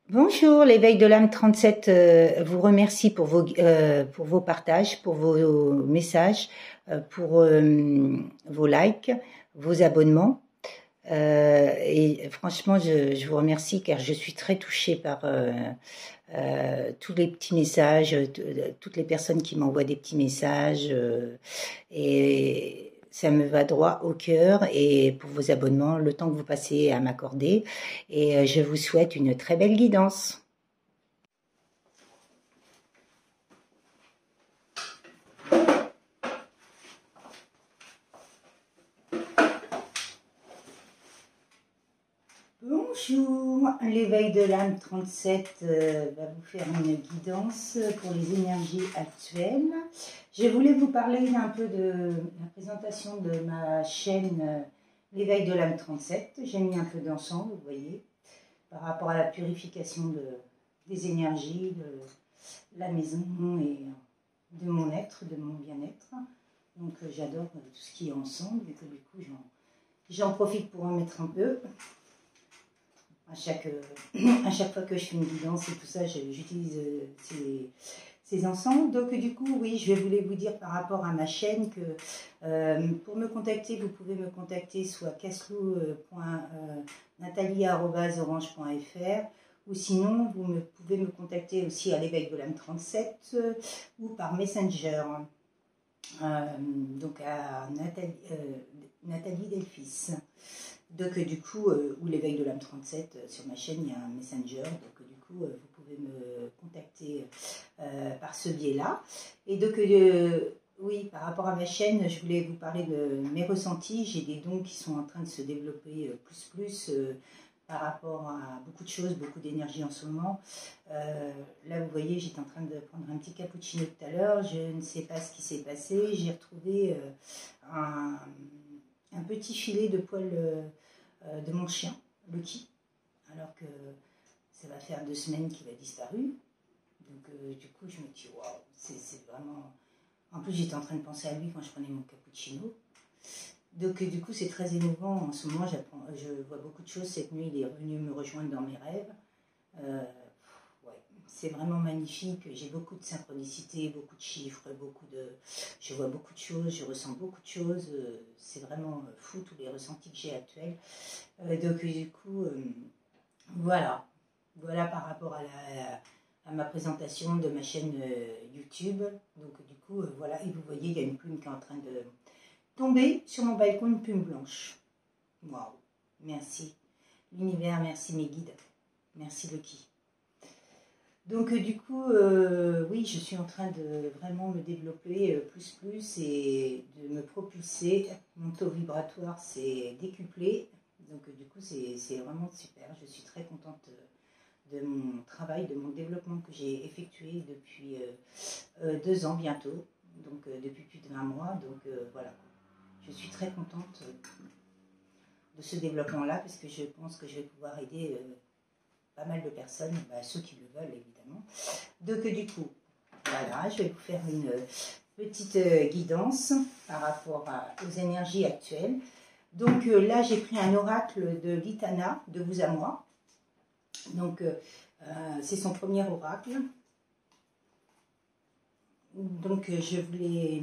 Bonjour, l'éveil de l'âme 37 vous remercie pour vos partages, pour vos messages, pour vos likes, vos abonnements. Et franchement, je vous remercie car je suis très touchée par tous les petits messages, toutes les personnes qui m'envoient des petits messages. Et ça me va droit au cœur, et pour vos abonnements, le temps que vous passez à m'accorder. Et je vous souhaite une très belle guidance. Bonjour, l'éveil de l'âme 37 va vous faire une guidance pour les énergies actuelles. Je voulais vous parler un peu de la présentation de ma chaîne l'éveil de l'âme 37. J'ai mis un peu d'encens, vous voyez, par rapport à la purification des énergies, de la maison et de mon être, de mon bien-être. Donc j'adore tout ce qui est ensemble, et que du coup j'en profite pour en mettre un peu. À chaque fois que je fais une guidance et tout ça, j'utilise ces encens. Donc du coup, oui, je voulais vous dire par rapport à ma chaîne que pour me contacter, vous pouvez me contacter soit caslou.nathalie@orange.fr, ou sinon vous pouvez me contacter aussi à l'éveil de l'âme 37 ou par Messenger. Donc à Nathalie Delphis. Donc du coup, ou l'éveil de l'âme 37, sur ma chaîne, il y a un Messenger. Donc du coup, vous pouvez me contacter par ce biais-là. Et donc, oui, par rapport à ma chaîne, je voulais vous parler de mes ressentis. J'ai des dons qui sont en train de se développer plus par rapport à beaucoup de choses, beaucoup d'énergie en ce moment. Là, vous voyez, j'étais en train de prendre un petit cappuccino tout à l'heure. Je ne sais pas ce qui s'est passé. J'ai retrouvé un petit filet de poils de mon chien, Lucky, alors que ça va faire 2 semaines qu'il a disparu. Donc du coup, je me dis, waouh, c'est vraiment... En plus, j'étais en train de penser à lui quand je prenais mon cappuccino. Donc du coup, c'est très émouvant. En ce moment, je vois beaucoup de choses. Cette nuit, il est revenu me rejoindre dans mes rêves. Ouais, c'est vraiment magnifique. J'ai beaucoup de synchronicité, beaucoup de chiffres, je vois beaucoup de choses, je ressens beaucoup de choses. C'est vraiment fou, tous les ressentis que j'ai actuels. Donc du coup, voilà par rapport à ma présentation de ma chaîne YouTube. Donc du coup, voilà, et vous voyez, il y a une plume qui est en train de tomber sur mon balcon, une plume blanche. Waouh, merci l'univers, merci mes guides, merci Lucky. Donc du coup, oui, je suis en train de vraiment me développer plus et de me propulser. Mon taux vibratoire s'est décuplé. Donc du coup, c'est vraiment super. Je suis très contente de mon travail, de mon développement que j'ai effectué depuis 2 ans bientôt. Donc depuis plus de 20 mois. Donc voilà, je suis très contente de ce développement-là, parce que je pense que je vais pouvoir aider pas mal de personnes, ceux qui le veulent évidemment. Donc du coup, voilà, je vais vous faire une petite guidance par rapport aux énergies actuelles. Donc là, j'ai pris un oracle de Litana, de vous à moi. Donc c'est son premier oracle. Donc je voulais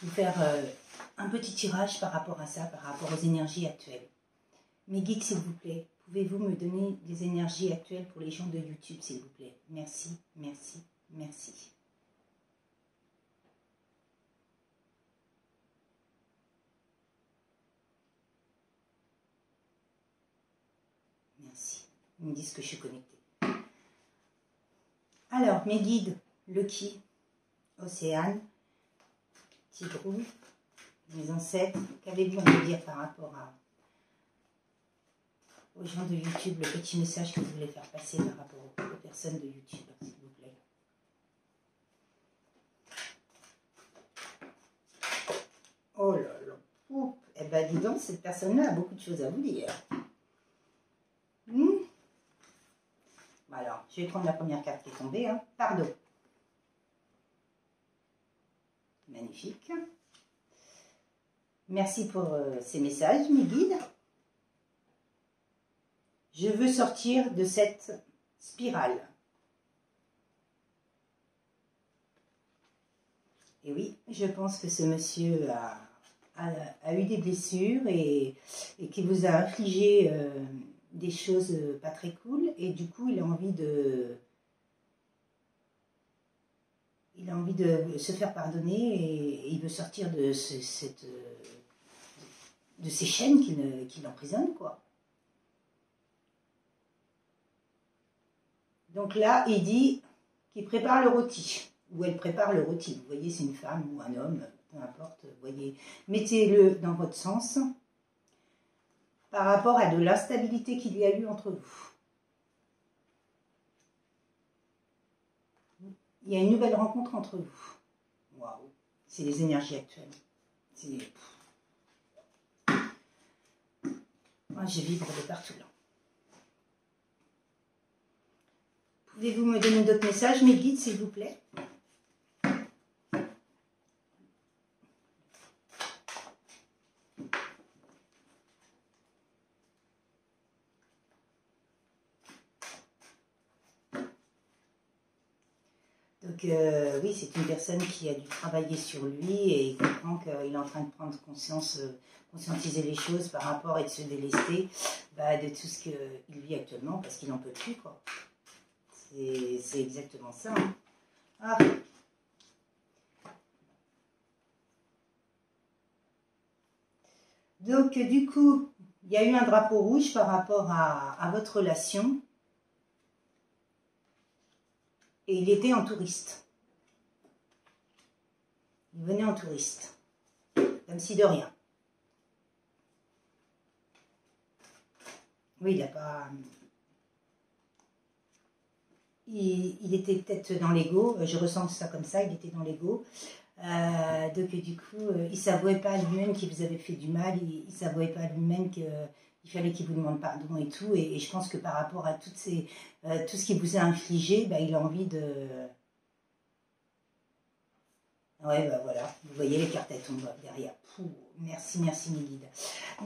vous faire un petit tirage par rapport à ça, par rapport aux énergies actuelles. Mes guides, s'il vous plaît, pouvez-vous me donner des énergies actuelles pour les gens de YouTube, s'il vous plaît? Merci, merci, merci. Merci. Ils me disent que je suis connectée. Alors, mes guides, Lucky, Océane, Tigrou, mes ancêtres, qu'avez-vous à me dire par rapport aux gens de YouTube, le petit message que vous voulez faire passer par rapport aux personnes de YouTube, s'il vous plaît? Oh là là, oups. Eh ben dis donc, cette personne-là a beaucoup de choses à vous dire. Alors, je vais prendre la première carte qui est tombée. Pardon. Magnifique. Merci pour ces messages, mes guides. Je veux sortir de cette spirale. Et oui, je pense que ce monsieur a eu des blessures et qui vous a infligé des choses pas très cool. Et du coup, il a envie de se faire pardonner et il veut sortir de ces chaînes qui l'emprisonnent, quoi. Donc là, il dit qu'il prépare le rôti. Ou elle prépare le rôti. Vous voyez, c'est une femme ou un homme, peu importe. Vous voyez, mettez-le dans votre sens par rapport à de l'instabilité qu'il y a eu entre vous. Il y a une nouvelle rencontre entre vous. Waouh, c'est les énergies actuelles. Moi, je vibre de partout là. Pouvez-vous me donner d'autres messages, mes guides, s'il vous plaît? Donc oui, c'est une personne qui a dû travailler sur lui et il comprend qu'il est en train de prendre conscience, conscientiser les choses par rapport et de se délester de tout ce qu'il vit actuellement parce qu'il n'en peut plus, quoi. C'est exactement ça. Hein. Ah. Donc du coup, il y a eu un drapeau rouge par rapport à votre relation. Et il était en touriste. Il venait en touriste. Comme si de rien. Oui, il n'a pas... Il était peut-être dans l'ego. Je ressens ça comme ça, il était dans l'ego. Donc du coup, il ne s'avouait pas à lui-même qu'il vous avait fait du mal. Il ne s'avouait pas à lui-même qu'il fallait qu'il vous demande pardon et tout. Et je pense que par rapport à tout ce qu'il vous a infligé, il a envie de... Ouais, voilà, vous voyez les cartes, elles tombent derrière. Pouh, merci, merci mes guides.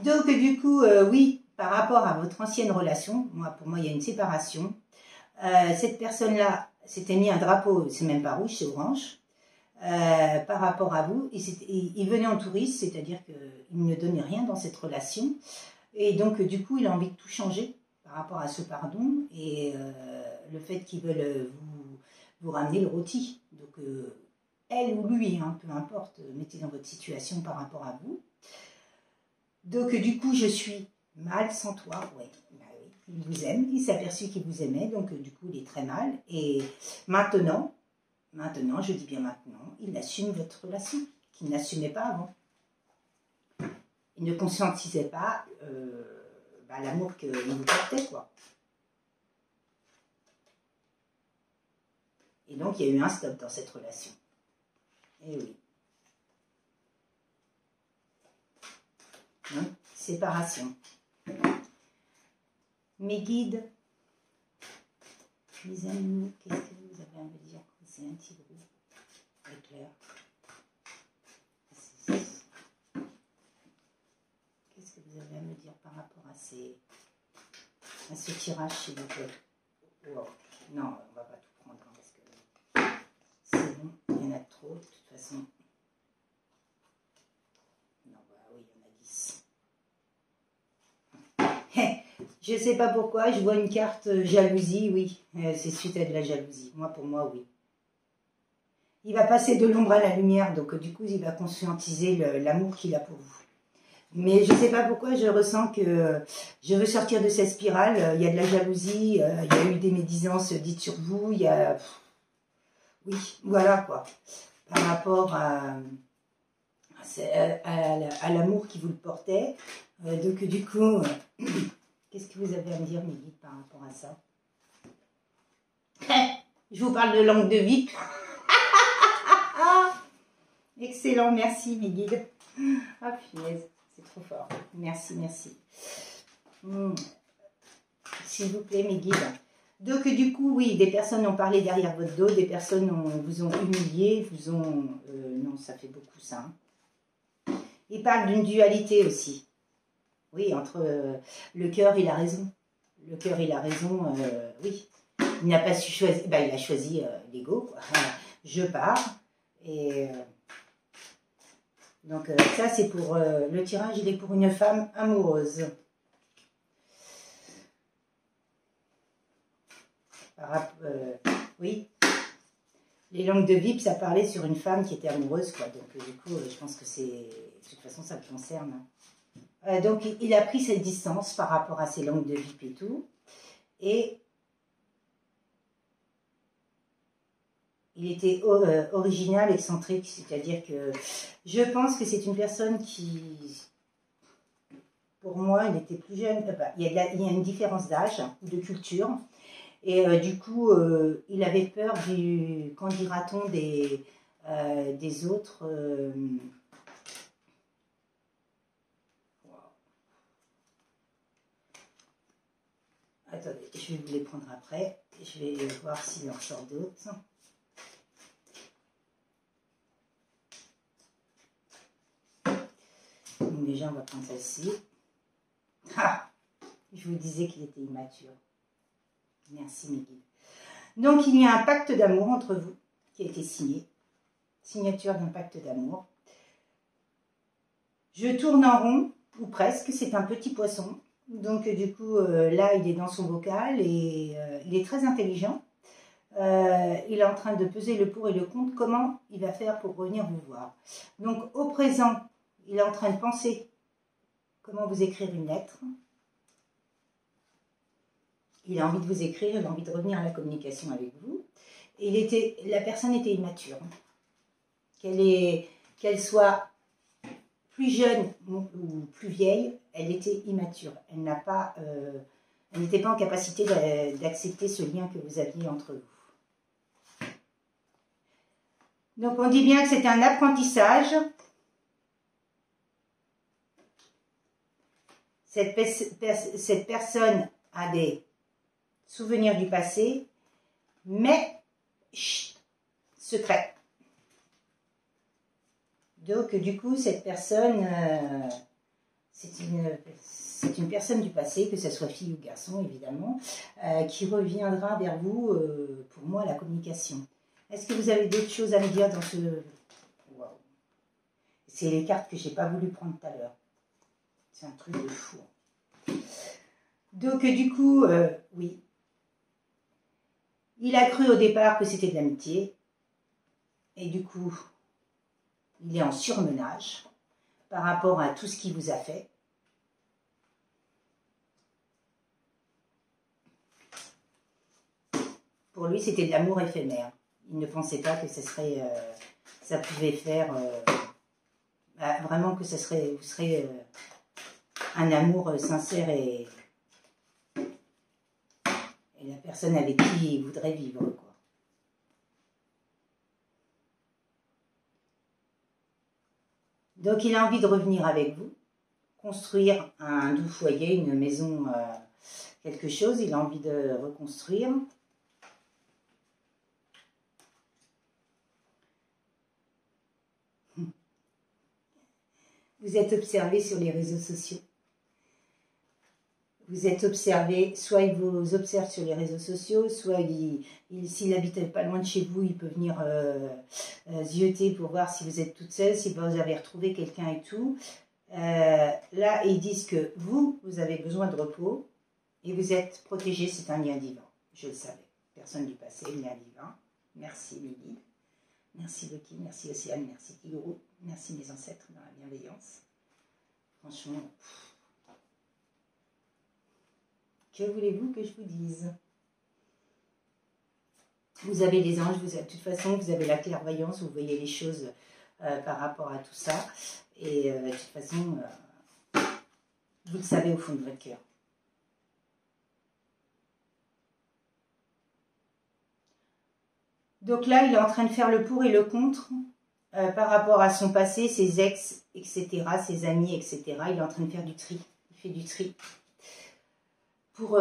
Donc du coup, oui, par rapport à votre ancienne relation, pour moi, il y a une séparation. Cette personne-là s'était mis un drapeau, c'est même pas rouge, c'est orange. Par rapport à vous, il venait en touriste, c'est-à-dire qu'il ne donnait rien dans cette relation. Et donc, du coup, il a envie de tout changer par rapport à ce pardon et le fait qu'ils veulent vous ramener le rôti. Donc, elle ou lui, hein, peu importe, mettez dans votre situation par rapport à vous. Donc, du coup, je suis mal sans toi. Ouais, oui, il vous aime, il s'est aperçu qu'il vous aimait, donc du coup, il est très mal. Et maintenant, je dis bien maintenant, il assume votre relation, qu'il n'assumait pas avant. Il ne conscientisait pas l'amour qu'il vous portait, quoi. Et donc, il y a eu un stop dans cette relation. Et oui. Donc, séparation. Mes guides, mes amis, qu'est-ce que vous avez à me dire? C'est un petit groupe éclair. Qu'est-ce que vous avez à me dire par rapport à ce tirage, s'il vous plaît? Wow. Non, on va pas tout prendre hein, parce que c'est bon, il y en a trop de toute façon. Non, oui, il y en a 10. Je sais pas pourquoi, je vois une carte jalousie, oui, c'est suite à de la jalousie. Pour moi, oui. Il va passer de l'ombre à la lumière, donc du coup, il va conscientiser l'amour qu'il a pour vous. Mais je ne sais pas pourquoi, je ressens que je veux sortir de cette spirale. Il y a de la jalousie, il y a eu des médisances dites sur vous, il y a... Oui, voilà quoi. Par rapport à l'amour qui vous le portait. Donc du coup, qu'est-ce que vous avez à me dire, mes guides, par rapport à ça? Je vous parle de langue de vipre. Excellent, merci mes guides. Ah punaise, c'est trop fort. Merci, merci. S'il vous plaît, mes guides. Donc du coup, oui, des personnes ont parlé derrière votre dos, des personnes vous ont humilié, vous ont... non, ça fait beaucoup ça. Hein. Il parle d'une dualité aussi. Oui, entre le cœur et la raison. Le cœur, il a raison, oui. Il n'a pas su choisir, bah, il a choisi l'ego, quoi. Je pars. Et donc ça, c'est pour le tirage, il est pour une femme amoureuse. Oui. Les langues de Vip, ça parlait sur une femme qui était amoureuse, quoi. Donc du coup, je pense que c'est... De toute façon, ça le concerne. Donc il a pris cette distance par rapport à ces langues de Vip et tout. Et il était original, excentrique, c'est-à-dire que je pense que c'est une personne qui, pour moi, il était plus jeune, il y a une différence d'âge, de culture, et du coup, il avait peur du, qu'en dira-t-on, des autres... Attendez, je vais vous les prendre après, je vais voir s'il en sort d'autres. Donc déjà, on va prendre celle-ci. Ah, je vous disais qu'il était immature. Merci, mes guides. Donc, il y a un pacte d'amour entre vous qui a été signé. Signature d'un pacte d'amour. Je tourne en rond, ou presque, c'est un petit poisson. Donc, du coup, là, il est dans son bocal et il est très intelligent. Il est en train de peser le pour et le contre, comment il va faire pour revenir vous voir. Donc, au présent, il est en train de penser comment vous écrire une lettre. Il a envie de vous écrire, il a envie de revenir à la communication avec vous. Et la personne était immature. Qu'elle soit plus jeune ou plus vieille, elle était immature. Elle n'était pas en capacité d'accepter ce lien que vous aviez entre vous. Donc on dit bien que c'est un apprentissage. Cette personne a des souvenirs du passé, mais chut, secret. Donc du coup, cette personne, c'est une personne du passé, que ce soit fille ou garçon évidemment, qui reviendra vers vous, pour moi, la communication. Est-ce que vous avez d'autres choses à me dire dans ce... Wow. C'est les cartes que je n'ai pas voulu prendre tout à l'heure. C'est un truc de fou. Donc du coup, oui. Il a cru au départ que c'était de l'amitié. Et du coup, il est en surmenage par rapport à tout ce qu'il vous a fait. Pour lui, c'était de l'amour éphémère. Il ne pensait pas que ça pouvait faire... vraiment que vous serez un amour sincère et la personne avec qui il voudrait vivre, quoi. Donc il a envie de revenir avec vous, construire un doux foyer, une maison, quelque chose, il a envie de reconstruire. Vous êtes observé sur les réseaux sociaux. Vous êtes observé, soit il vous observe sur les réseaux sociaux, soit s'il habite pas loin de chez vous, il peut venir zioter pour voir si vous êtes toute seule, si vous avez retrouvé quelqu'un et tout. Là, ils disent que vous avez besoin de repos et vous êtes protégé, c'est un lien divin. Je le savais. Personne du passé, lien divin. Merci mes guides. Merci Loki, merci Océane, merci Kiguru, merci mes ancêtres dans la bienveillance. Franchement... Que voulez-vous que je vous dise? Vous avez des anges, de toute façon, vous avez la clairvoyance, vous voyez les choses par rapport à tout ça. Et de toute façon, vous le savez au fond de votre cœur. Donc là, il est en train de faire le pour et le contre par rapport à son passé, ses ex, etc., ses amis, etc. Il est en train de faire du tri. Il fait du tri. Pour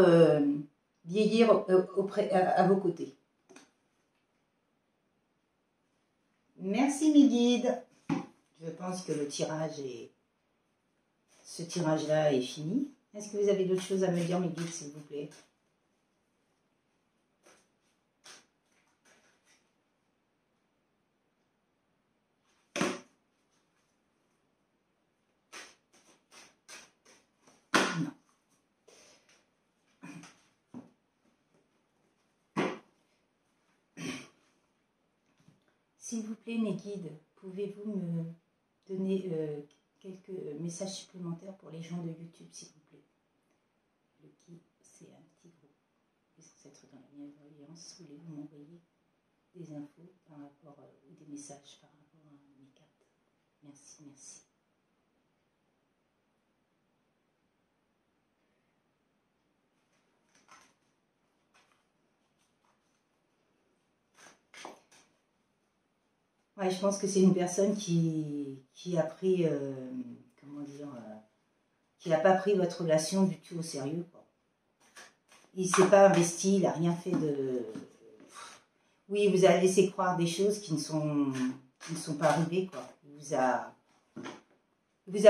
vieillir à vos côtés. Merci mes guides. Je pense que ce tirage-là est fini. Est-ce que vous avez d'autres choses à me dire, mes guides, s'il vous plaît? Non. S'il vous plaît, mes guides, pouvez-vous me donner quelques messages supplémentaires pour les gens de YouTube, s'il vous plaît? Le qui, c'est un petit groupe. Ils sont censés être dans la bienveillance. Voulez-vous m'envoyer des infos par rapport ou des messages par rapport à mes cartes? Merci, merci. Ouais, je pense que c'est une personne qui a pris, comment dire, qui n'a pas pris votre relation du tout au sérieux, quoi. Il ne s'est pas investi, il n'a rien fait de... Oui, il vous a laissé croire des choses qui ne sont pas arrivées, quoi. Il vous a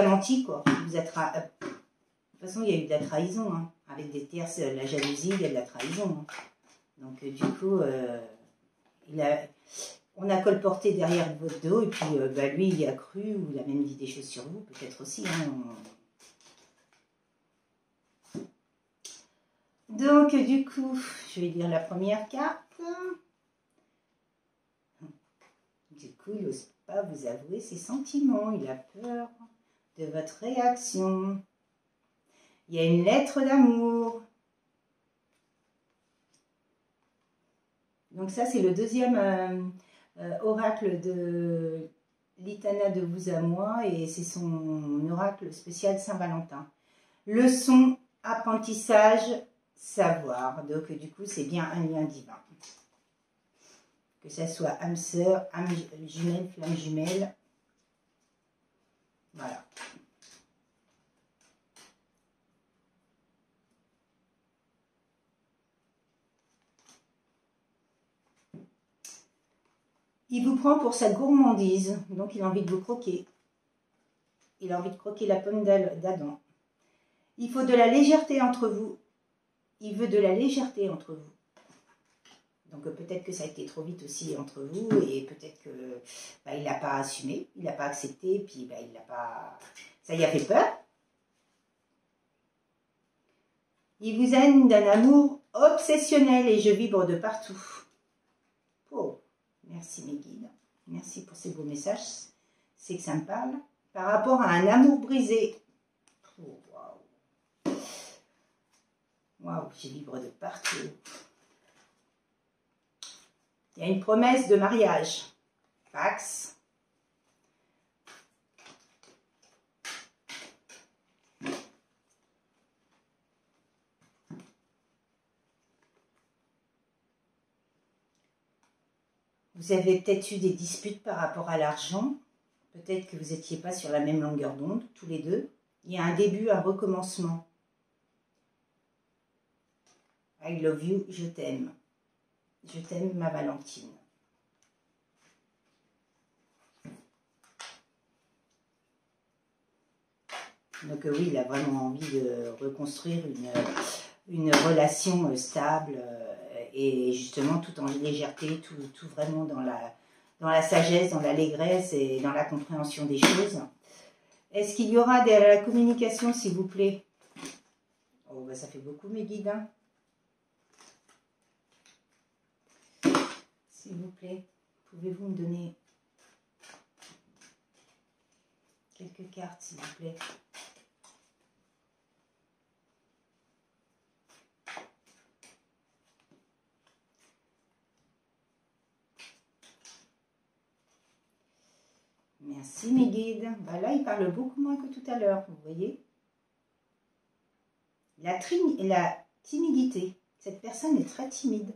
menti, quoi. Il vous a De toute façon, il y a eu de la trahison, hein. Avec des tierces, la jalousie, il y a de la trahison, hein. Donc, du coup, on a colporté derrière votre dos, et puis lui, il y a cru, ou il a même dit des choses sur vous, peut-être aussi, hein. Donc, du coup, je vais lire la première carte. Du coup, il n'ose pas vous avouer ses sentiments. Il a peur de votre réaction. Il y a une lettre d'amour. Donc ça, c'est le deuxième oracle de l'Itana de vous à moi. Et c'est son oracle spécial Saint-Valentin. Leçon, apprentissage, savoir. Donc, du coup, c'est bien un lien divin. Que ça soit âme sœur, âme jumelle, flamme jumelle. Voilà. Il vous prend pour sa gourmandise, donc il a envie de vous croquer. Il a envie de croquer la pomme d'Adam. Il faut de la légèreté entre vous. Il veut de la légèreté entre vous. Donc peut-être que ça a été trop vite aussi entre vous et peut-être que il n'a pas assumé, il n'a pas accepté, et puis il n'a pas... Ça y a fait peur. Il vous aime d'un amour obsessionnel et je vibre de partout. Oh, merci mes guides. Merci pour ces beaux messages. C'est que ça me parle. Par rapport à un amour brisé. Oh, waouh. Waouh, je vibre de partout. Il y a une promesse de mariage. Pax. Vous avez peut-être eu des disputes par rapport à l'argent. Peut-être que vous n'étiez pas sur la même longueur d'onde, tous les deux. Il y a un début, un recommencement. I love you, je t'aime. Je t'aime, ma Valentine. Donc oui, il a vraiment envie de reconstruire une relation stable et justement tout en légèreté, tout vraiment dans la sagesse, dans l'allégresse et dans la compréhension des choses. Est-ce qu'il y aura de la communication, s'il vous plaît? Oh, ça fait beaucoup, mes guides, hein. S'il vous plaît, pouvez-vous me donner quelques cartes, s'il vous plaît? Merci mes guides. Là, il parle beaucoup moins que tout à l'heure, vous voyez. La timidité. Cette personne est très timide.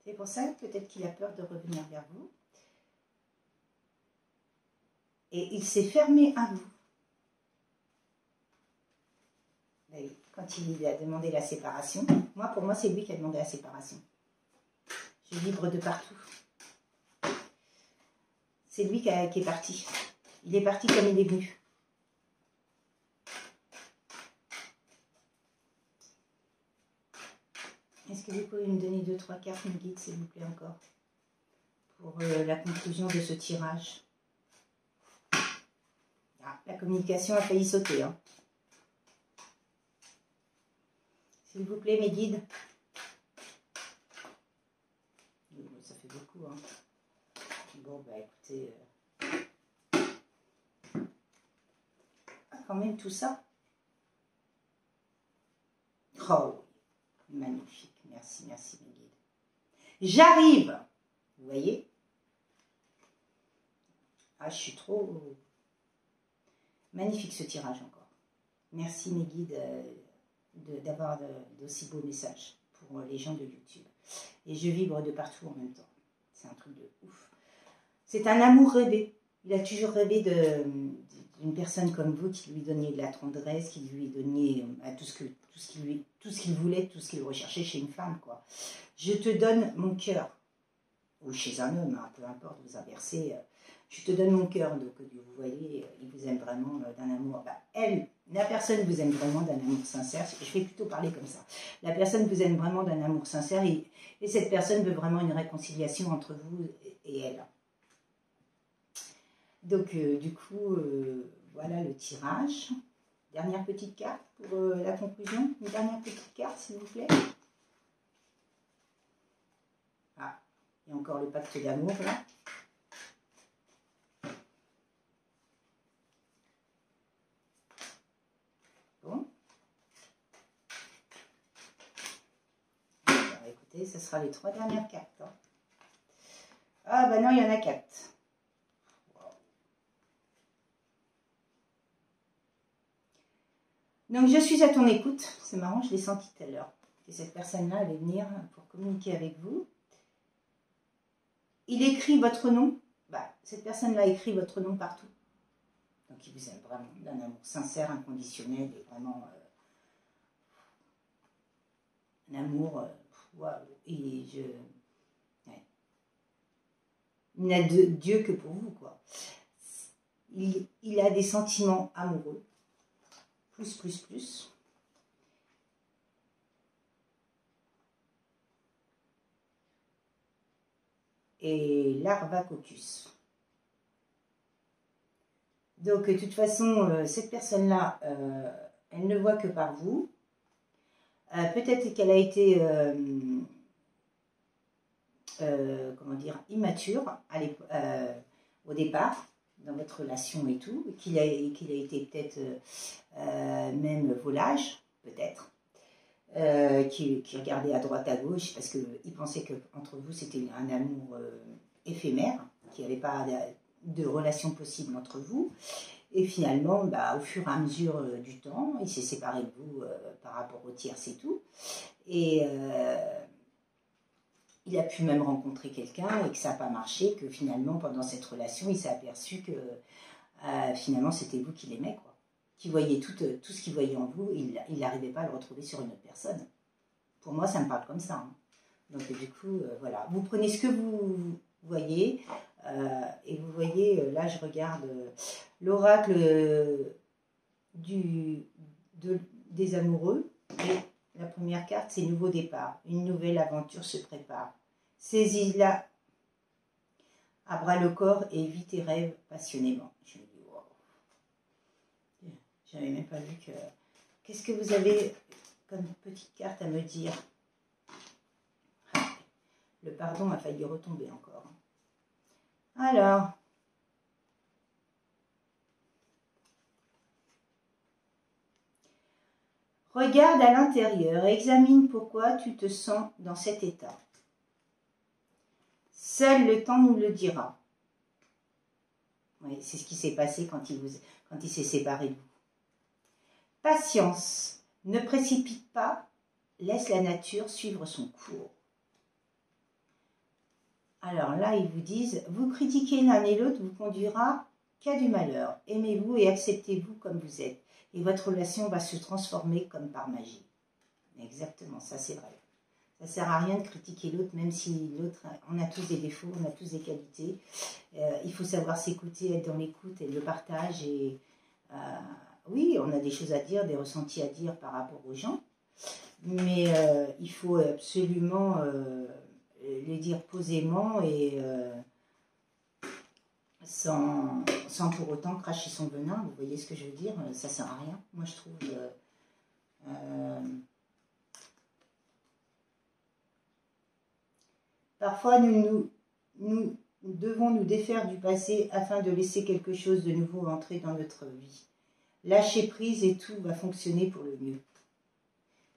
C'est pour ça peut-être qu'il a peur de revenir vers vous. Et il s'est fermé à vous. Quand il a demandé la séparation, pour moi, c'est lui qui a demandé la séparation. Je vibre de partout. C'est lui qui est parti. Il est parti comme il est venu. Est-ce que vous pouvez me donner 2-3 cartes, mes guides, s'il vous plaît, encore, pour la conclusion de ce tirage? Ah, la communication a failli sauter. Hein. S'il vous plaît, mes guides. Ça fait beaucoup. Hein. Bon, bah écoutez... Ah, quand même, tout ça. Oh, magnifique. Merci, merci, mes guides. J'arrive. Vous voyez? Ah, je suis trop... Magnifique ce tirage encore. Merci, mes guides, d'avoir d'aussi beaux messages pour les gens de YouTube. Et je vibre de partout en même temps. C'est un truc de ouf. C'est un amour rêvé. Il a toujours rêvé d'une personne comme vous qui lui donnait de la tendresse, qui lui donnait tout ce qu'il voulait, tout ce qu'il recherchait chez une femme, quoi. Je te donne mon cœur. Ou chez un homme, hein, peu importe, vous inversez. Je te donne mon cœur. Donc, vous voyez, il vous aime vraiment d'un amour. Bah, la personne vous aime vraiment d'un amour sincère. Je vais plutôt parler comme ça. La personne vous aime vraiment d'un amour sincère et cette personne veut vraiment une réconciliation entre vous et elle. Donc, du coup, voilà le tirage. Dernière petite carte pour la conclusion. Une dernière petite carte, s'il vous plaît. Ah, il y a encore le pacte d'amour, là. Bon. Alors, écoutez, ce sera les 3 dernières cartes. Hein. Ah, bah non, il y en a 4. Donc, je suis à ton écoute. C'est marrant, je l'ai senti tout à l'heure. Et cette personne-là allait venir pour communiquer avec vous. Il écrit votre nom. Bah, cette personne-là écrit votre nom partout. Donc, il vous aime vraiment d'un amour sincère, inconditionnel et vraiment un amour. Waouh. Et ouais. Il n'a de Dieu que pour vous, quoi. Il a des sentiments amoureux. Plus. Et l'Arvacocus. Donc, de toute façon, cette personne-là, elle ne voit que par vous. Peut-être qu'elle a été, comment dire, immature au départ, dans votre relation et tout, qu'il a été peut-être même volage, peut-être, qui regardait à droite à gauche, parce qu'il pensait qu'entre vous, c'était un amour éphémère, qu'il n'y avait pas de relation possible entre vous. Et finalement, bah, au fur et à mesure du temps, il s'est séparé de vous par rapport aux tierces et tout. Et il a pu même rencontrer quelqu'un et que ça n'a pas marché, que finalement, pendant cette relation, il s'est aperçu que finalement, c'était vous qui l'aimait, quoi. Qui voyait tout ce qu'il voyait en vous, il n'arrivait pas à le retrouver sur une autre personne. Pour moi, ça me parle comme ça. Hein. Donc, du coup, voilà. Vous prenez ce que vous voyez, et vous voyez, là, je regarde l'oracle des amoureux, et la première carte, c'est nouveau départ. Une nouvelle aventure se prépare. Saisis-la à bras le corps et vis tes rêves passionnément. Je me dis, wow. J'avais même pas vu que... Qu'est-ce que vous avez comme petite carte à me dire? Le pardon a failli retomber encore. Alors... Regarde à l'intérieur et examine pourquoi tu te sens dans cet état. Seul le temps nous le dira. Oui, c'est ce qui s'est passé quand il s'est séparé de vous. Patience, ne précipite pas, laisse la nature suivre son cours. Alors là, ils vous disent, vous critiquer l'un et l'autre vous conduira qu'à du malheur. Aimez-vous et acceptez-vous comme vous êtes. Et votre relation va se transformer comme par magie. Exactement, ça c'est vrai. Ça ne sert à rien de critiquer l'autre, même si l'autre, on a tous des défauts, on a tous des qualités. Il faut savoir s'écouter, être dans l'écoute et le partage. Et oui, on a des choses à dire, des ressentis à dire par rapport aux gens. mais il faut absolument les dire posément et sans pour autant cracher son venin. Vous voyez ce que je veux dire? Ça sert à rien, moi je trouve. Parfois, nous devons nous défaire du passé afin de laisser quelque chose de nouveau entrer dans notre vie. Lâcher prise et tout va fonctionner pour le mieux.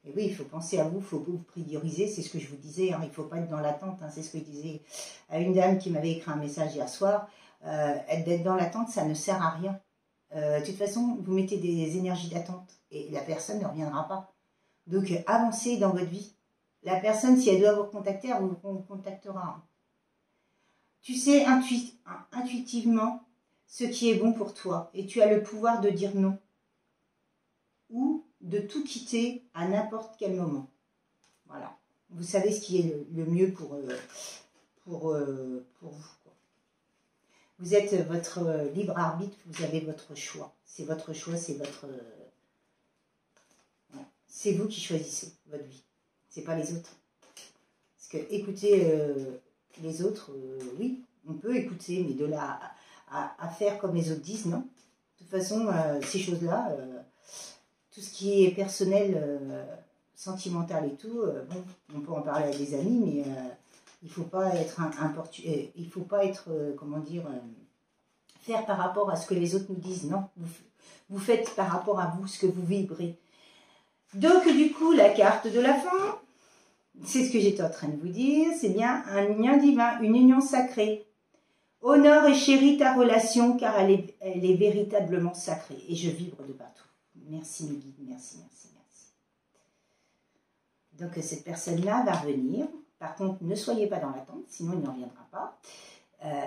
Et oui, il faut penser à vous, il faut vous prioriser, c'est ce que je vous disais, hein, il ne faut pas être dans l'attente, hein, c'est ce que je disais à une dame qui m'avait écrit un message hier soir, d'être dans l'attente, ça ne sert à rien. De toute façon, vous mettez des énergies d'attente et la personne ne reviendra pas. Donc, avancez dans votre vie. La personne, si elle doit vous contacter, elle vous contactera. Tu sais intuitivement ce qui est bon pour toi et tu as le pouvoir de dire non ou de tout quitter à n'importe quel moment. Voilà. Vous savez ce qui est le mieux pour vous. Vous êtes votre libre arbitre, vous avez votre choix. C'est votre choix, c'est votre... c'est vous qui choisissez votre vie. C'est pas les autres. Parce que écouter les autres, oui, on peut écouter, mais de là à faire comme les autres disent, non. De toute façon, ces choses-là, tout ce qui est personnel, sentimental et tout, bon, on peut en parler à des amis, mais il ne faut pas être il faut pas être, comment dire, faire par rapport à ce que les autres nous disent, non. Vous faites par rapport à vous ce que vous vibrez. Donc, du coup, la carte de la fin, c'est ce que j'étais en train de vous dire, c'est bien un lien divin, une union sacrée. Honore et chéris ta relation car elle est véritablement sacrée. Et je vibre de partout. Merci mes guides, merci, merci, merci. Donc cette personne-là va revenir. Par contre, ne soyez pas dans l'attente, sinon il ne reviendra pas.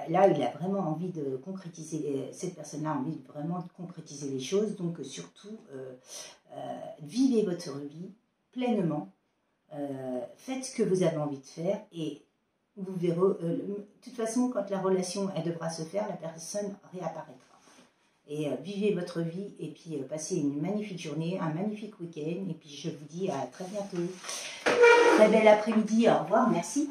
Là, il a vraiment envie de concrétiser, cette personne-là a envie vraiment de concrétiser les choses. Donc surtout, vivez votre vie pleinement. Faites ce que vous avez envie de faire et vous verrez, de toute façon, quand la relation elle devra se faire, la personne réapparaîtra. Et vivez votre vie et puis passez une magnifique journée, un magnifique week-end et puis je vous dis à très bientôt. Très bel après-midi, au revoir, merci.